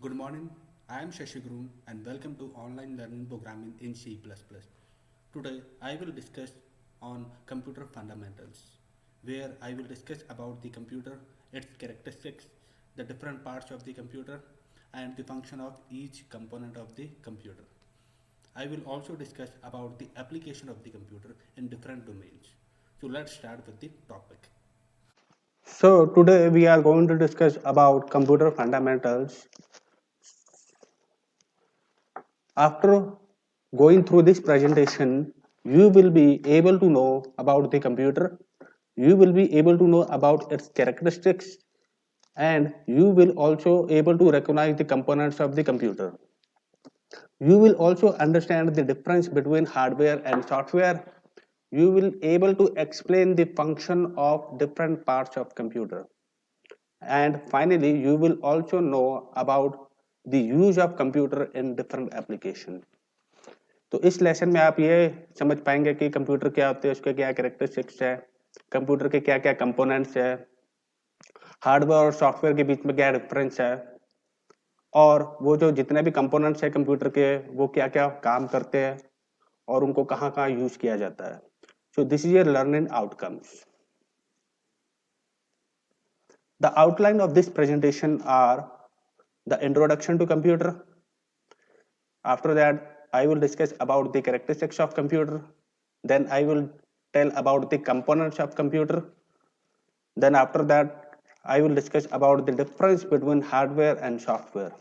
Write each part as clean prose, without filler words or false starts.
Good morning, I am Shashiguru and welcome to online learning programming in C++. Today I will discuss on computer fundamentals where I will discuss about the computer, its characteristics, the different parts of the computer and the function of each component of the computer. I will also discuss about the application of the computer in different domains. So let's start with the topic. So today we are going to discuss about computer fundamentals. After going through this presentation, you will be able to know about the computer, you will be able to know about its characteristics, and you will also able to recognize the components of the computer. You will also understand the difference between hardware and software. You will able to explain the function of different parts of computer. And finally you will also know about the use of computer in different application. तो इस lesson में आप ये समझ पाएंगे कि computer क्या होते हैं, उसके क्या कैरेक्टरिस्टिक्स है, कंप्यूटर के क्या क्या कंपोनेंट्स है, हार्डवेयर और सॉफ्टवेयर के बीच में क्या डिफरेंस है, और वो जो जितने भी कंपोनेंट्स है कंप्यूटर के वो क्या क्या काम करते हैं और उनको कहाँ कहाँ यूज किया जाता है. So this is your learning outcomes. The outline of this presentation are the introduction to computer. After that, I will discuss about the characteristics of computer. Then I will tell about the components of computer. Then after that, I will discuss about the difference between hardware and software.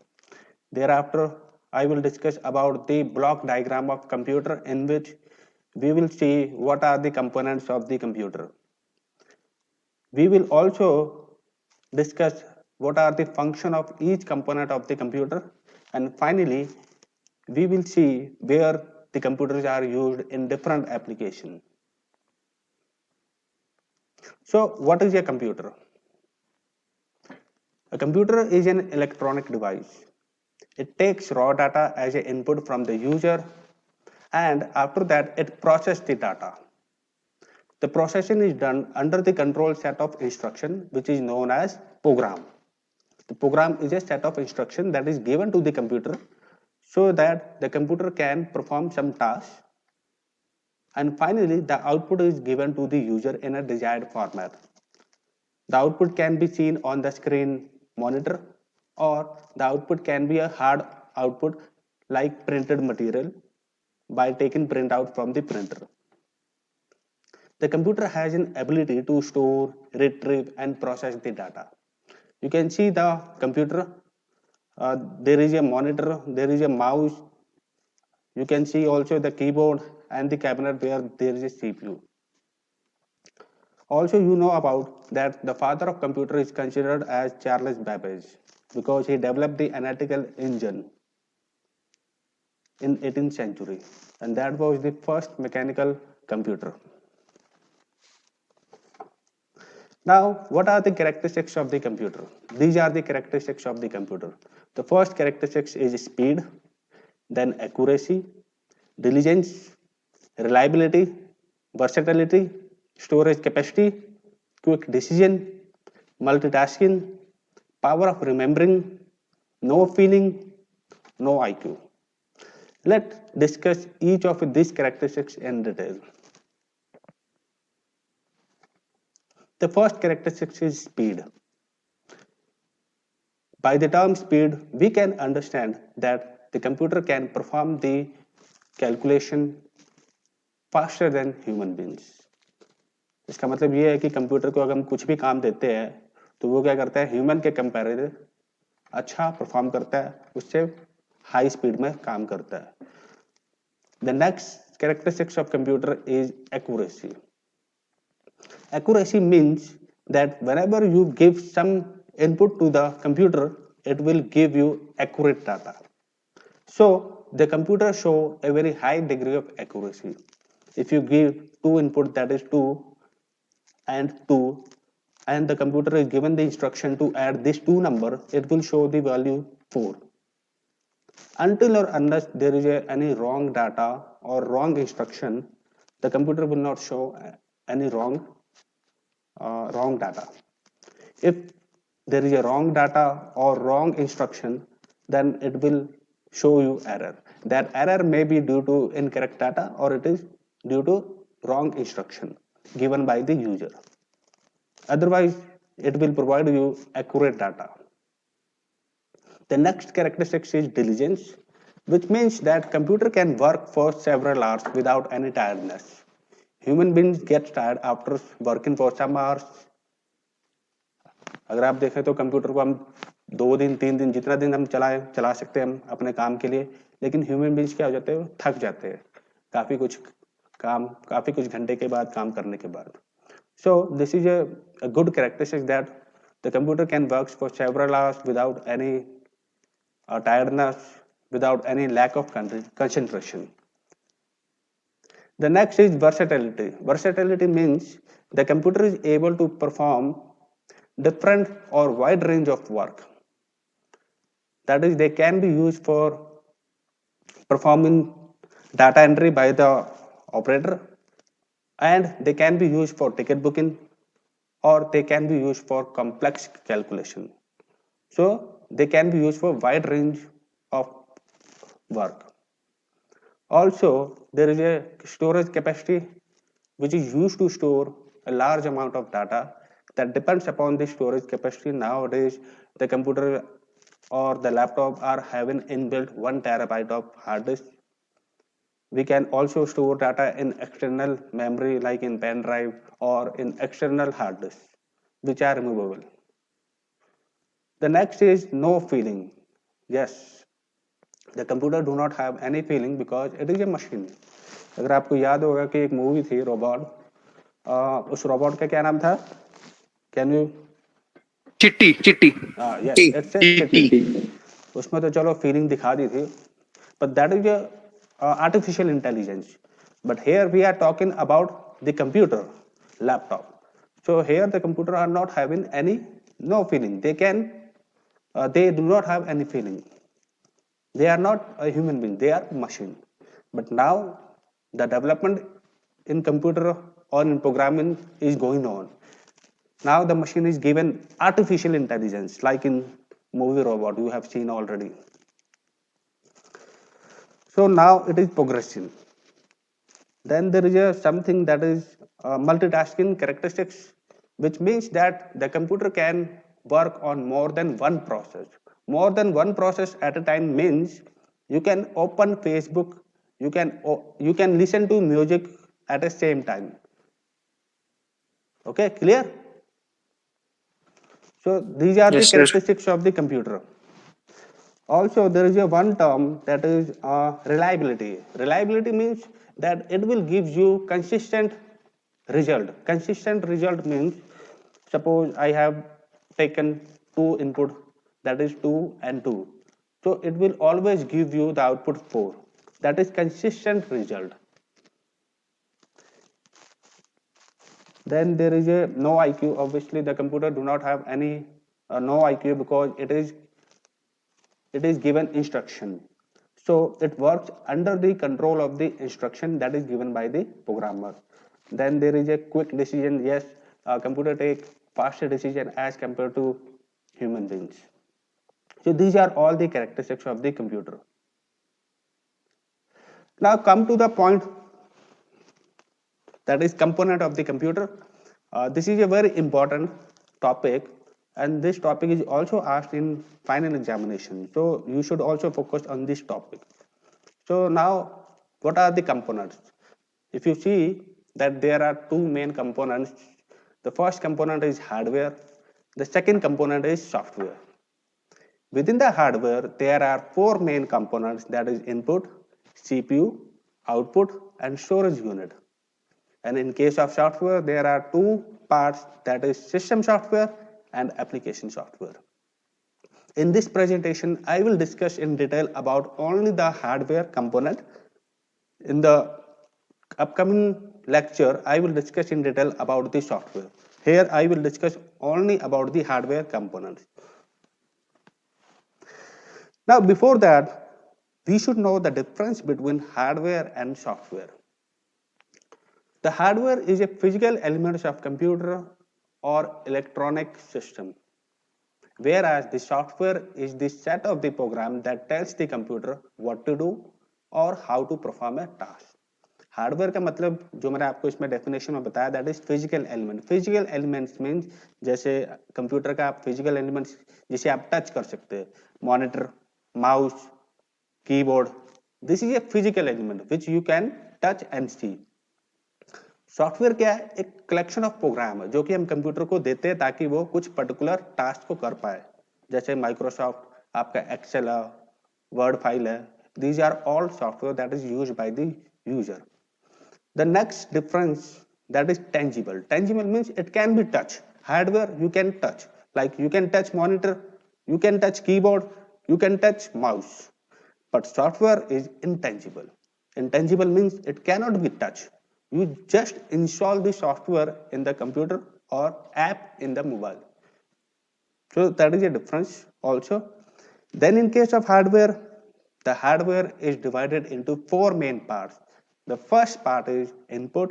Thereafter, I will discuss about the block diagram of computer in which we will see what are the components of the computer. We will also discuss what are the function of each component of the computer, and finally we will see where the computers are used in different applications. So what is a computer? A computer is an electronic device. It takes raw data as an input from the user, and after that it processes the data. The processing is done under the control set of instruction which is known as program. The program is a set of instruction that is given to the computer so that the computer can perform some task, and finally the output is given to the user in a desired format. The output can be seen on the screen monitor, or the output can be a hard output like printed material by taking printout from the printer. The computer has an ability to store, retrieve and process the data. You can see the computer. There is a monitor, there is a mouse. You can see also the keyboard and the cabinet where there is a CPU. Also, you know about that the father of computer is considered as Charles Babbage because he developed the analytical engine in 18th century, and that was the first mechanical computer. Now, what are the characteristics of the computer? These are the characteristics of the computer. The first characteristics is speed, then accuracy, diligence, reliability, versatility, storage capacity, quick decision, multitasking, power of remembering, no feeling, no IQ. Let's discuss each of these characteristics in detail. The first characteristic is speed. By the term speed, we can understand that the computer can perform the calculation faster than human beings. इसका मतलब ये है कि computer को अगर हम कुछ भी काम देते हैं तो वो क्या करता है, ह्यूमन के कंपैरिजन अच्छा परफॉर्म करता है, उससे हाई स्पीड में काम करता है. The next characteristics of computer is accuracy. Accuracy means that whenever you give some input to the computer, it will give you accurate data. So the computer show a very high degree of accuracy. If you give two input, that is 2 and 2, and the computer is given the instruction to add this two number, it will show the value 4. Until or unless there is any wrong data or wrong instruction, the computer will not show any wrong data. If there is a wrong data or wrong instruction, then it will show you error. That error may be due to incorrect data or it is due to wrong instruction given by the user. Otherwise, it will provide you accurate data. The next characteristic is diligence, which means that computer can work for several hours without any tiredness. Human beings get tired after working for some hours. अगर आप देखें तो computer को हम 2 दिन 3 दिन जितना दिन हम चला सकते हैं हम अपने काम के लिए, लेकिन ह्यूमन बींग्स क्या हो जाते हैं, थक जाते हैं काफ़ी कुछ घंटे के बाद काम करने के बाद. So this is a good characteristic that the computer can work for several hours without any tiredness, without any lack of concentration. The next is versatility. Versatility means the computer is able to perform different or wide range of work. That is, they can be used for performing data entry by the operator, and they can be used for ticket booking, or they can be used for complex calculation. So they can be used for wide range of work. Also, there is a storage capacity which is used to store a large amount of data. That depends upon the storage capacity. Nowadays, the computer or the laptop are having inbuilt 1 terabyte of hard disk. We can also store data in external memory like in pen drive or in external hard disk, which are removable. The next is no feeling. Yes, the computer do not have any feeling because it is a machine. अगर आपको याद होगा कि एक movie थी robot, उस robot का क्या नाम था? Can you? चिट्टी चिट्टी यस, इट्स ए चिट्टी. उसमें तो चलो फीलिंग दिखा दी थी, but that is a artificial intelligence. But here we are talking about the computer, laptop. So here the computer are not having any no feeling. They do not have any feeling. They are not a human being. They are machine. But now the development in computer or in programming is going on. Now the machine is given artificial intelligence, like in movie robot you have seen already. So now it is progressing. Then there is something that is multitasking characteristics, which means that the computer can work on more than one process. More than one process at a time means you can open Facebook, you can listen to music at the same time. Okay, clear? So these are the characteristics of the computer. Also, there is one term that is reliability. Reliability means that it will give you consistent result. Consistent result means, suppose I have taken two input, that is 2 and 2. So it will always give you the output 4. That is consistent result. Then there is a no IQ. Obviously, the computer do not have any no IQ because it is given instruction. So it works under the control of the instruction that is given by the programmer. Then there is a quick decision. Yes, computer take faster decision as compared to human beings. So these are all the characteristics of the computer. Now come to the point that is component of the computer. This is a very important topic, and this topic is also asked in final examination. So you should also focus on this topic. So now, what are the components? If you see that there are two main components, the first component is hardware, the second component is software. Within the hardware, there are four main components, that is input, CPU, output, and storage unit. And in case of software, there are two parts, that is system software and application software. In this presentation, I will discuss in detail about only the hardware component. In the upcoming lecture, I will discuss in detail about the software. Here, I will discuss only about the hardware components. Now, before that, we should know the difference between hardware and software. The hardware is a physical element of computer or electronic system. whereas the software is the set of the program that tells the computer what to do or how to perform a task. Hardware का मतलब जो मैंने आपको इसमें definition में बताया that is physical element. Physical elements means जैसे computer का आप फिजिकल एलिमेंट्स जिसे आप टच कर सकते हैं, monitor, mouse, keyboard, this is a physical element which you can touch and see. Software क्या है? एक कलेक्शन ऑफ प्रोग्राम है जो कि हम कंप्यूटर को देते हैं ताकि वो कुछ पर्टिकुलर टास्क को कर पाए. जैसे माइक्रोसॉफ्ट, आपका एक्सेल है, वर्ड फाइल है, these are all software that is used by the user. The next difference that is tangible. Tangible means it can be touched. Hardware you can touch. Like you can touch monitor, you can touch keyboard, you can touch mouse. But software is intangible. Intangible means it cannot be touched. You just install the software in the computer or app in the mobile. So that is a difference also. Then in case of hardware, the hardware is divided into four main parts. The first part is input,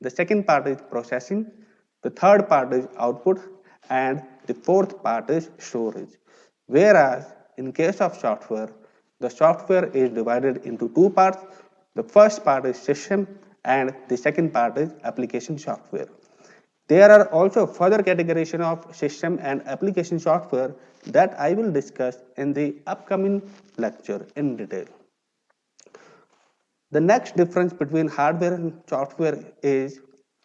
the second part is processing, the third part is output, and the fourth part is storage. Whereas in case of software, the software is divided into two parts. The first part is system and the second part is application software. There are also further categorization of system and application software that I will discuss in the upcoming lecture in detail. The next difference between hardware and software is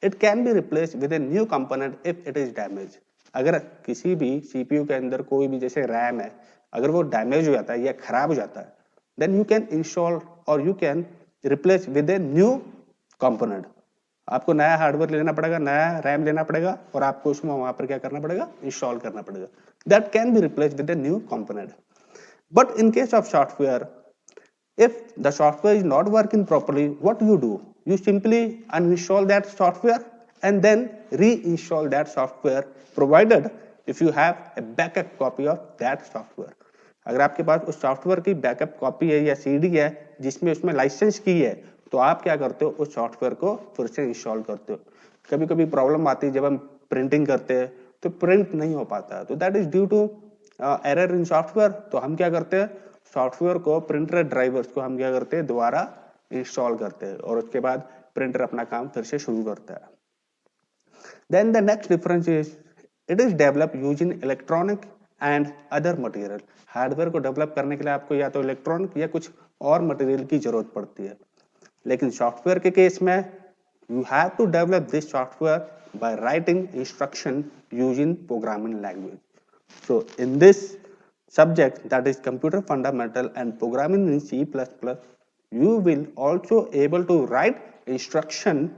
it can be replaced with a new component if it is damaged. अगर किसी भी CPU के अंदर कोई भी जैसे RAM है, अगर वो डैमेज हो जाता है या खराब हो जाता है, then you can install or you can replace with a new component. आपको नया हार्डवेयर लेना पड़ेगा, नया रैम लेना पड़ेगा और आपको उसमें वहां पर क्या करना पड़ेगा? इंस्टॉल करना पड़ेगा. That can be replaced with a new component. But in case of software, if the software is not working properly, what do? You simply uninstall that software and then reinstall that software, provided if you have a backup copy of that software. अगर आपके पास उस software की backup copy है या CD है जिसमें उसमें licence की है, तो आप क्या करते हो? उस सॉफ्टवेयर को फिर से इंस्टॉल करते हो. कभी कभी प्रॉब्लम आती है जब हम प्रिंटिंग करते हैं तो प्रिंट नहीं हो पाता, तो that is due to error in software. तो हम क्या करते हैं? सॉफ्टवेयर को, प्रिंटर ड्राइवर्स को हम क्या करते हैं? दोबारा इंस्टॉल करते हैं और उसके बाद प्रिंटर अपना काम फिर से शुरू करता है. Then the next difference is it is developed using electronic and other material. Hardware को डेवलप करने के लिए आपको या तो इलेक्ट्रॉनिक या कुछ और मटेरियल की जरूरत पड़ती है. लेकिन सॉफ्टवेयर के केस में you have to develop this software by writing instruction using programming language. So in this subject, that is computer fundamental and programming in C++, you will also able to write instruction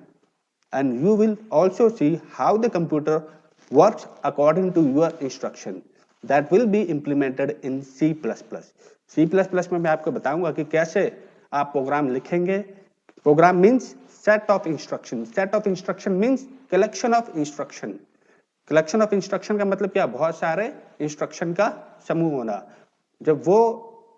and you will also see how the computer works according to your instruction that will be implemented in C++. C++ में मैं आपको बताऊंगा कि कैसे आप program लिखेंगे. Program means set of instruction. Set of instruction means collection of instruction. Collection of instruction का मतलब क्या? बहुत सारे इंस्ट्रक्शन का समूह होना. जब वो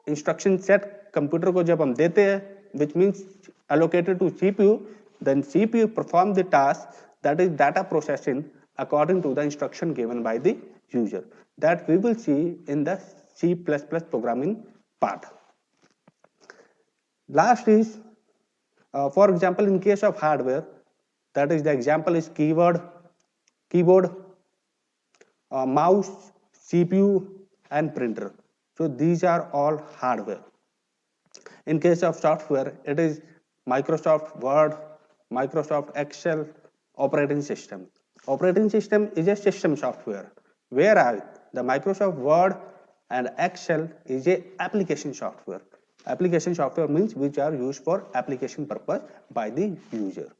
इंस्ट्रक्शन सेट कंप्यूटर को जब हम देते हैं, which means allocated to CPU, then CPU perform the task that is data processing according to the instruction given by the user. That we will see in the C++ programming part. Last is, for example, in case of hardware, that is the example is keyboard, mouse, CPU and printer. So these are all hardware. In case of software, it is Microsoft Word, Microsoft Excel, operating system. Operating system is a system software, whereas the Microsoft Word and Excel is a application software. Application software means which are used for application purpose by the user.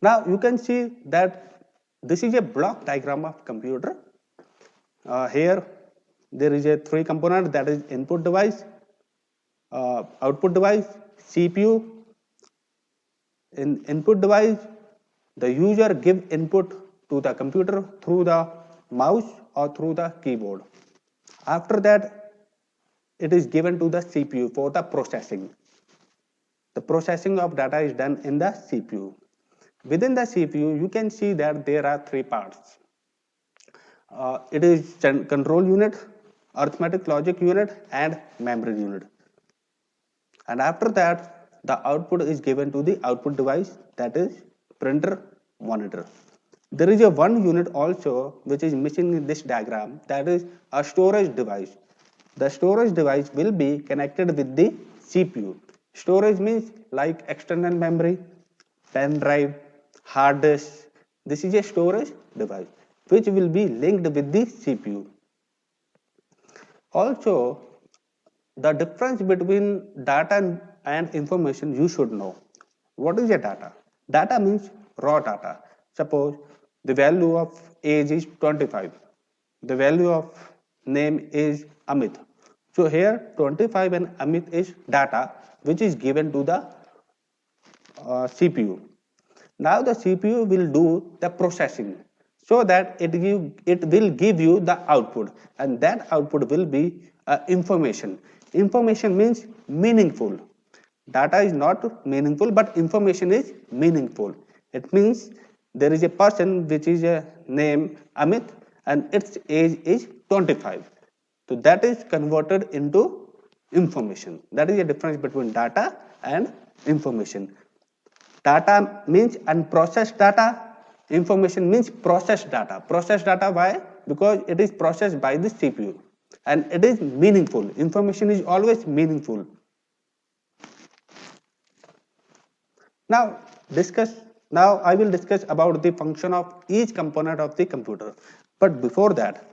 Now you can see that this is a block diagram of computer. Here there is a three component, that is input device, output device, CPU. In input device, the user give input to the computer through the mouse or through the keyboard. After that, it is given to the CPU for the processing. The processing of data is done in the CPU. Within the CPU, you can see that there are three parts. It is control unit, arithmetic logic unit, and memory unit. And after that, the output is given to the output device, that is printer monitor. There is a one unit also which is missing in this diagram, that is a storage device. The storage device will be connected with the CPU. Storage means like external memory, pen drive, hard disk. This is a storage device which will be linked with the CPU. Also, the difference between data and information you should know. What is a data? Data means raw data. Suppose the value of age is 25. The value of name is Amit. So here 25 and Amit is data which is given to the CPU. Now the CPU will do the processing so that it will give you the output, and that output will be information. Information means meaningful. Data is not meaningful, but information is meaningful. It means there is a person which is a name Amit and its age is 25. So that is converted into information. That is a difference between data and information. Data means unprocessed data. Information means processed data. Processed data, why? Because it is processed by the CPU and it is meaningful. Information is always meaningful. Now now I will discuss about the function of each component of the computer. But before that,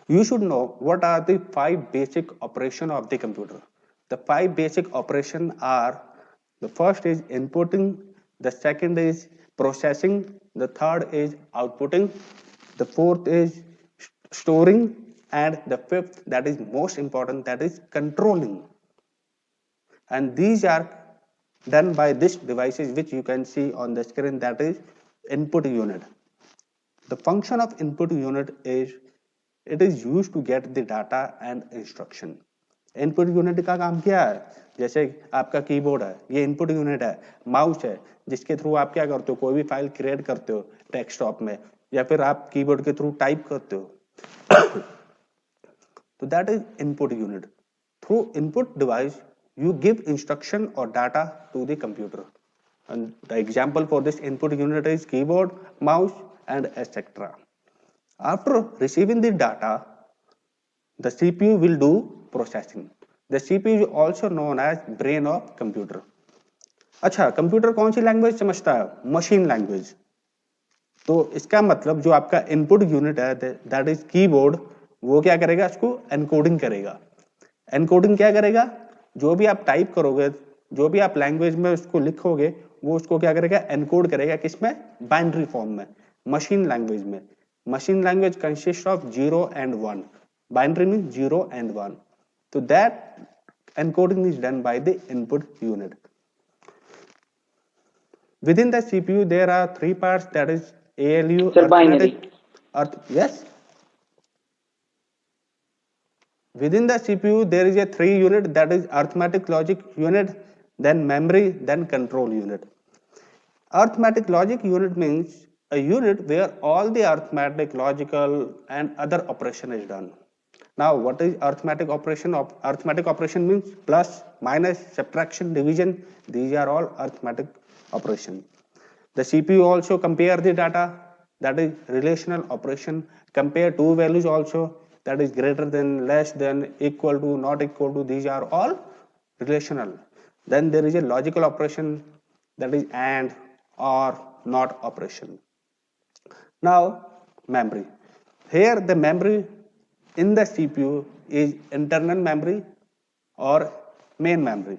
you should know what are the 5 basic operation of the computer. The 5 basic operation are: the first is inputting, the second is processing, the third is outputting, the fourth is storing, and the fifth, that is most important, that is controlling. And these are done by this devices which you can see on the screen, that is input unit. The function of input unit is it is used to get the data and instruction. Input unit का काम क्या है? जैसे आपका keyboard है, ये input unit है. Mouse है जिसके थ्रू आप क्या करते हो, कोई भी फाइल क्रिएट करते हो डेस्कटॉप में, या फिर आप कीबोर्ड के थ्रू टाइप करते हो. तो that is input unit. Through input device you give instruction or data to the computer, and the example for this input unit is keyboard, mouse, and etc. After receiving the data, the CPU will do processing. The CPU is also known as brain of computer. अच्छा, computer कौन सी language समझता है? Machine language. तो इसका मतलब जो आपका input unit है, दैट इज कीबोर्ड, वो क्या करेगा? इसको एनकोडिंग करेगा. एनकोडिंग क्या करेगा? जो भी आप टाइप करोगे, जो भी आप लैंग्वेज में उसको लिखोगे, वो उसको क्या करेगा? एनकोड करेगा. किसमें? बाइनरी फॉर्म में, मशीन लैंग्वेज में. Machine language consist of 0 and 1. Binary means 0 and 1. तो that encoding is done by the input unit. Within the CPU there are 3 parts, that is ALU, Sir, arithmetic. Yes. Within the CPU there is a 3 unit, that is arithmetic logic unit, then memory, then control unit. Arithmetic logic unit means a unit where all the arithmetic, logical, and other operation is done. Now what is arithmetic operation? Arithmetic operation means plus, minus, subtraction, division. These are all arithmetic operation. The CPU also compare the data, that is relational operation. Compare two values also, that is greater than, less than, equal to, not equal to. These are all relational. Then there is a logical operation, that is and, or, not operation. Now memory. Here the memory in the CPU is internal memory or main memory.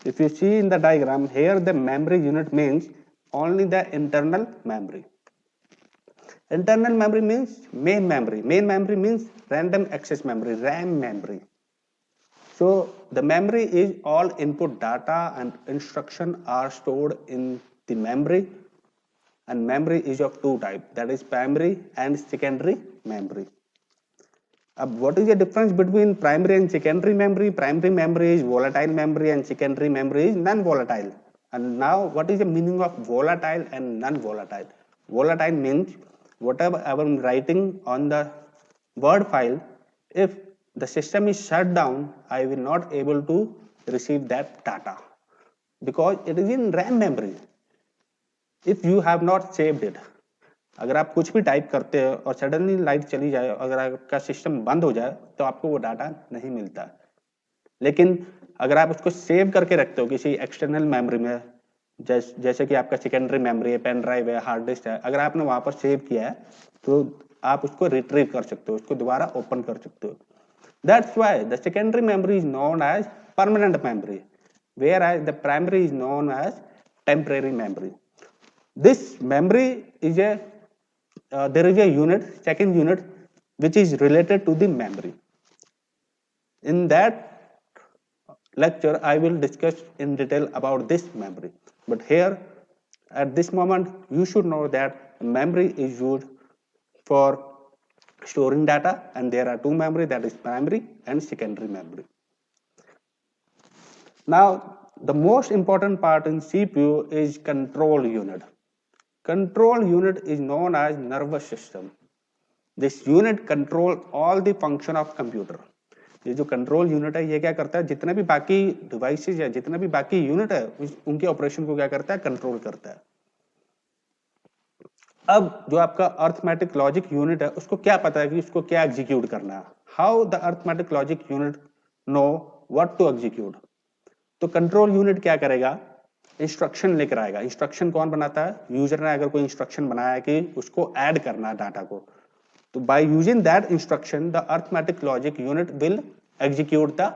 If you see in the diagram, here the memory unit means only the internal memory. Internal memory means main memory. Main memory means random access memory, RAM memory. So the memory is all input data and instruction are stored in the memory, and memory is of two types, that is primary and secondary memory. What is the difference between primary and secondary memory? Primary memory is volatile memory and secondary memory is non-volatile. And now what is the meaning of volatile and non-volatile? Volatile means whatever I'm writing on the Word file, if the system is shut down, I will not able to receive that data because it is in RAM memory. If you have not saved it, अगर आप कुछ भी type करते हो और suddenly light चली जाए, अगर आपका सिस्टम बंद हो जाए, तो आपको वो डाटा नहीं मिलता। लेकिन अगर आप उसको सेव करके रखते हो किसी एक्सटर्नल मेमोरी में, जैसे कि आपका सेकेंडरी मेमोरी है, पेन ड्राइव है, हार्ड डिस्क है, अगर आपने वहां पर सेव किया है तो आप उसको रिट्रीव कर सकते हो, उसको दोबारा ओपन कर सकते हो। That's why the secondary memory is known as permanent memory, whereas the primary is known as temporary memory. This memory is there is a unit, second unit, which is related to the memory. In that lecture, I will discuss in detail about this memory. But here, at this moment, you should know that memory is used for storing data, and there are two memory, that is primary and secondary memory. Now, the most important part in CPU is control unit. Control unit is known as nervous system. This unit control all the function of computer. ये जो control unit है ये क्या करता है, जितने भी बाकी डिवाइसेज है, जितने भी बाकी यूनिट है, उनके ऑपरेशन को क्या करता है, कंट्रोल करता है। अब जो आपका अर्थमेटिक लॉजिक यूनिट है उसको क्या पता है कि उसको क्या एग्जीक्यूट करना है। How the arithmetic logic unit know what to execute? तो कंट्रोल यूनिट क्या करेगा, इंस्ट्रक्शन लेकर आएगा। इंस्ट्रक्शन कौन बनाता है, यूजर ने अगर कोई इंस्ट्रक्शन बनाया है कि उसको ऐड करना है डाटा को, तो by using that instruction the arithmetic logic unit will execute the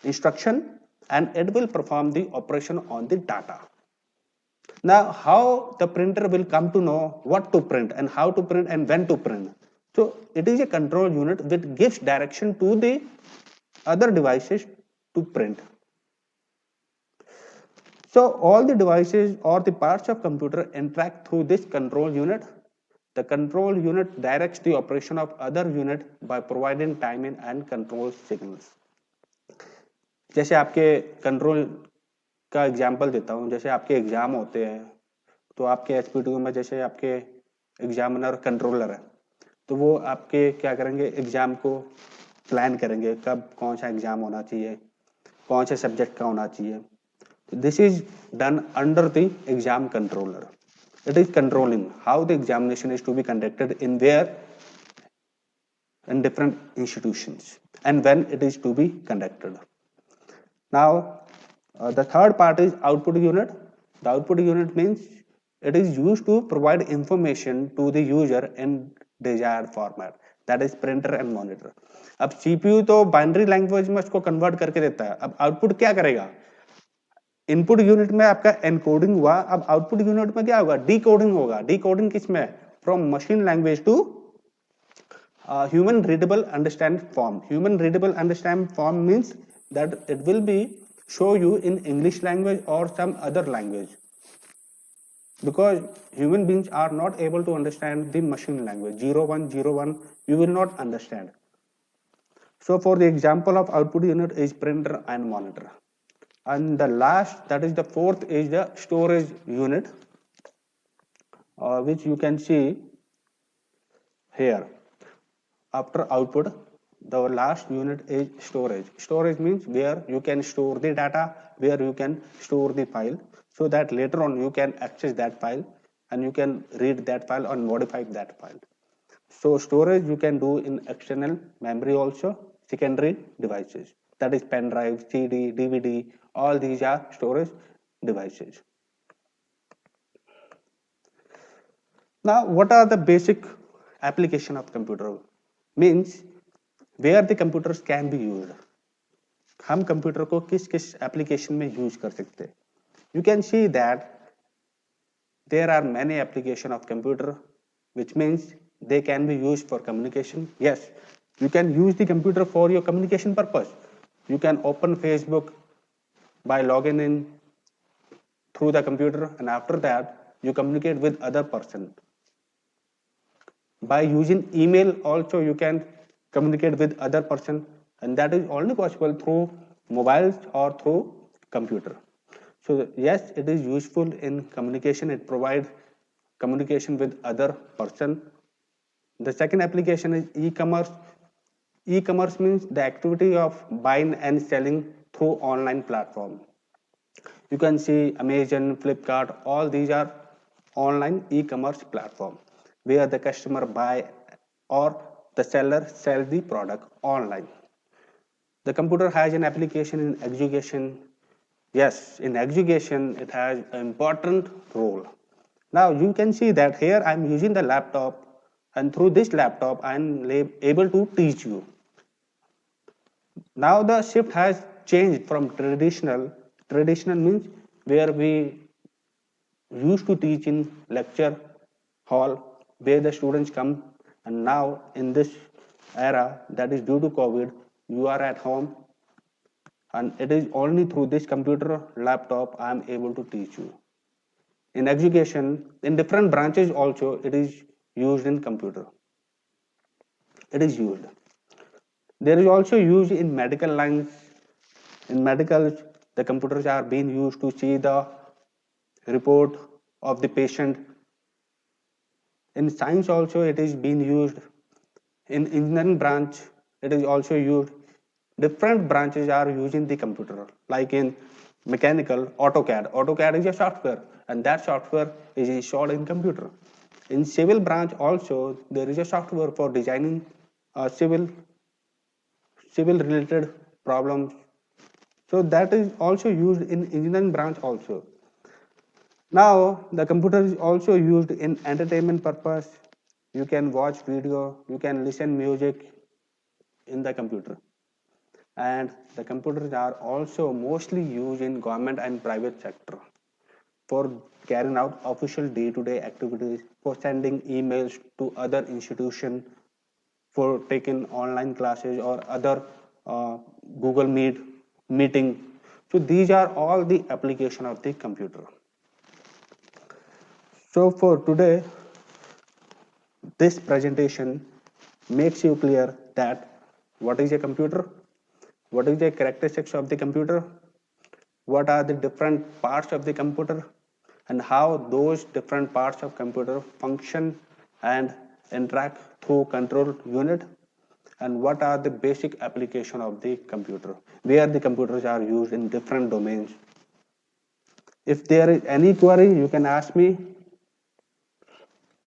instruction and it will perform the operation on the data. Now how the printer will come to know what to print and how to print and when to print? So it is a control unit that gives direction to the other devices to print. So all the devices or the parts of computer interact through this control unit. The control unit directs the operation of other unit by providing timing and control signals. जैसे आपके control का example देता हूं, जैसे आपके exam होते हैं तो आपके एसपीटीयू में जैसे आपके एग्जामिनर कंट्रोलर है, तो वो आपके क्या करेंगे, एग्जाम को प्लान करेंगे, कब कौन सा एग्जाम होना चाहिए, कौन से सब्जेक्ट का होना चाहिए। This is done under the exam controller. It is controlling how the examination is to be conducted in where, in different institutions, and when it is to be conducted. Now, the third part is output unit. The output unit means it is used to provide information to the user in desired format, that is printer and monitor. अब CPU तो binary language में उसको convert करके देता है। अब output क्या करेगा, इनपुट यूनिट में आपका एनकोडिंग हुआ, अब आउटपुट यूनिट में क्या होगा, डिकोडिंग होगा। डिकोडिंग किसमें, from machine language to human readable understand form. Human readable understand form means that it will be show you in English language or some other language, because human beings are not able to understand the machine language. 0101 you will not understand. So for the example of output unit is printer and monitor. And the last, that is the fourth, is the storage unit, which you can see here. After output, the last unit is storage. Storage means where you can store the data, where you can store the file, so that later on you can access that file and you can read that file or modify that file. So storage you can do in external memory also, secondary devices, that is pen drive, CD, DVD, all these are storage devices. Now what are the basic application of computer? Means where the computers can be used. हम computer को किस किस application में use कर सकते हैं? You can see that there are many application of computer, which means they can be used for communication. Yes, you can use the computer for your communication purpose. You can open Facebook by logging in through the computer, and after that you communicate with other person. By using email also you can communicate with other person, and that is only possible through mobiles or through computer. So yes, it is useful in communication. It provides communication with other person The second application is e-commerce. E-commerce means the activity of buying and selling through online platform. You can see Amazon, Flipkart, all these are online e-commerce platform where the customer buy or the seller sells the product online. The computer has an application in education. Yes, in education it has an important role. Now you can see that here I am using the laptop, and through this laptop I am able to teach you. Now the shift has changed from traditional means where we used to teach in lecture hall where the students come, and now in this era that is due to COVID, you are at home, and it is only through this computer laptop I am able to teach you. In education, in different branches also it is used in computer. It is used. There is also used in medical lines. In medical, the computers are being used to see the report of the patient. In science also it is being used. In engineering branch it is also used. Different branches are using the computer. Like in mechanical, AutoCAD is a software, and that software is installed in computer. In civil branch also there is a software for designing civil related problems. So that is also used in engineering branch also. Now the computer is also used in entertainment purpose. You can watch video, you can listen music in the computer. And the computers are also mostly used in government and private sector for carrying out official day-to-day activities, for sending emails to other institutions, for taking online classes or other Google Meet meeting. So these are all the application of the computer. So for today, this presentation makes you clear that what is a computer, what is the characteristics of the computer, what are the different parts of the computer, and how those different parts of computer function and interact through control unit, and what are the basic application of the computer, where the computers are used in different domains. If there is any query, you can ask me.